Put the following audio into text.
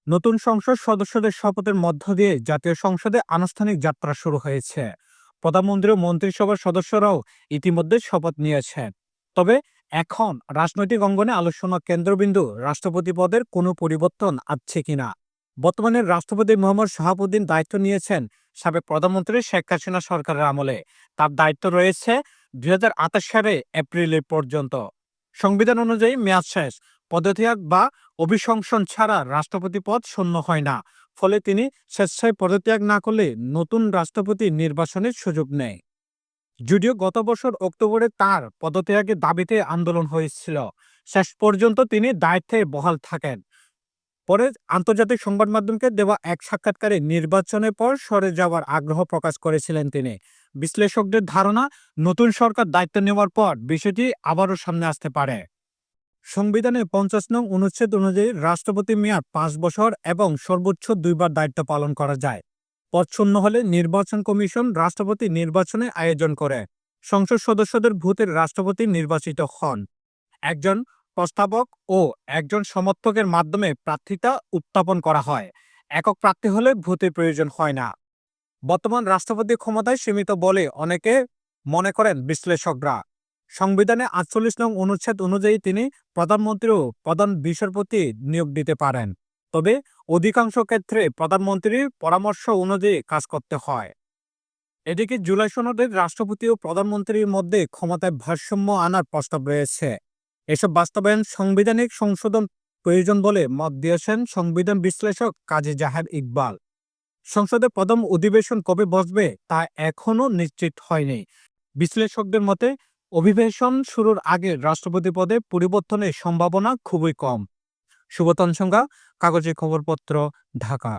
নতুন সংসদ সদস্যদের শপথের মধ্য দিয়ে জাতীয় সংসদে আনুষ্ঠানিক যাত্রা শুরু হয়েছে। প্রধানমন্ত্রী ও মন্ত্রিসভার সদস্যরাও ইতিমধ্যে শপথ নিয়েছেন। তবে এখন রাজনৈতিক অঙ্গনে আলোচনার কেন্দ্রবিন্দু রাষ্ট্রপতি পদের কোনো পরিবর্তন আছে কিনা। বর্তমানে রাষ্ট্রপতি মোহাম্মদ শাহাবুদ্দিন দায়িত্ব নিয়েছেন সাবেক প্রধানমন্ত্রী শেখ হাসিনা সরকারের আমলে। তার দায়িত্ব রয়েছে 2028 সালে এপ্রিলের পর্যন্ত। সংবিধান অনুযায়ী মেয়াদ শেষ, পদত্যাগ বা অভিশংসন ছাড়া রাষ্ট্রপতি পদ শূন্য হয় না। ফলে তিনি স্বেচ্ছায় পদত্যাগ না করলে নতুন রাষ্ট্রপতি নির্বাচনের সুযোগ নেয়। যদিও গত বছর অক্টোবরে তার পদত্যাগের দাবিতে আন্দোলন হয়েছিল, শেষ পর্যন্ত তিনি দায়িত্বে বহাল থাকেন। পরে আন্তর্জাতিক সংবাদ মাধ্যমকে দেওয়া এক সাক্ষাৎকারে নির্বাচনের পর সরে যাওয়ার আগ্রহ প্রকাশ করেছিলেন তিনি। বিশ্লেষকদের ধারণা, নতুন সরকার দায়িত্ব নেওয়ার পর বিষয়টি আবারও সামনে আসতে পারে। সংবিধানের 50 নং অনুচ্ছেদ অনুযায়ী রাষ্ট্রপতি মেয়াদ 5 বছর এবং সর্বোচ্চ 2 বার দায়িত্ব পালন করা যায়। পদ শূন্য হলে নির্বাচন কমিশন রাষ্ট্রপতি নির্বাচনে আয়োজন করে। সংসদ সদস্যদের ভোটে রাষ্ট্রপতি নির্বাচিত হন। একজন প্রস্তাবক ও একজন সমর্থকের মাধ্যমে প্রার্থিতা উত্থাপন করা হয়। একক প্রার্থী হলে ভোটের প্রয়োজন হয় না। বর্তমান রাষ্ট্রপতি ক্ষমতায় সীমিত বলে অনেকে মনে করেন বিশ্লেষকরা। সংবিধানে 48 নং অনুচ্ছেদ অনুযায়ী তিনি প্রধানমন্ত্রী ও প্রধান বিচারপতি নিয়োগ দিতে পারেন। তবে অধিকাংশ ক্ষেত্রে প্রধানমন্ত্রীর পরামর্শ অনুযায়ী কাজ করতে হয়। এদিকে জুলাই সনদে রাষ্ট্রপতি ও প্রধানমন্ত্রীর মধ্যে ক্ষমতায় ভারসাম্য আনার প্রস্তাব রয়েছে। এসব বাস্তবায়ন সাংবিধানিক সংশোধন প্রয়োজন বলে মত দিয়েছেন সংবিধান বিশ্লেষক কাজী জাহেদ ইকবাল। সংসদে প্রথম অধিবেশন কবে বসবে তা এখনো নিশ্চিত হয়নি। বিশ্লেষকদের মতে অধিবেশন শুরুর আগে রাষ্ট্রপতি পদে পরিবর্তনের সম্ভাবনা খুবই কম। সুবতন সংজ্ঞা, কাগজের খবরপত্র, ঢাকা।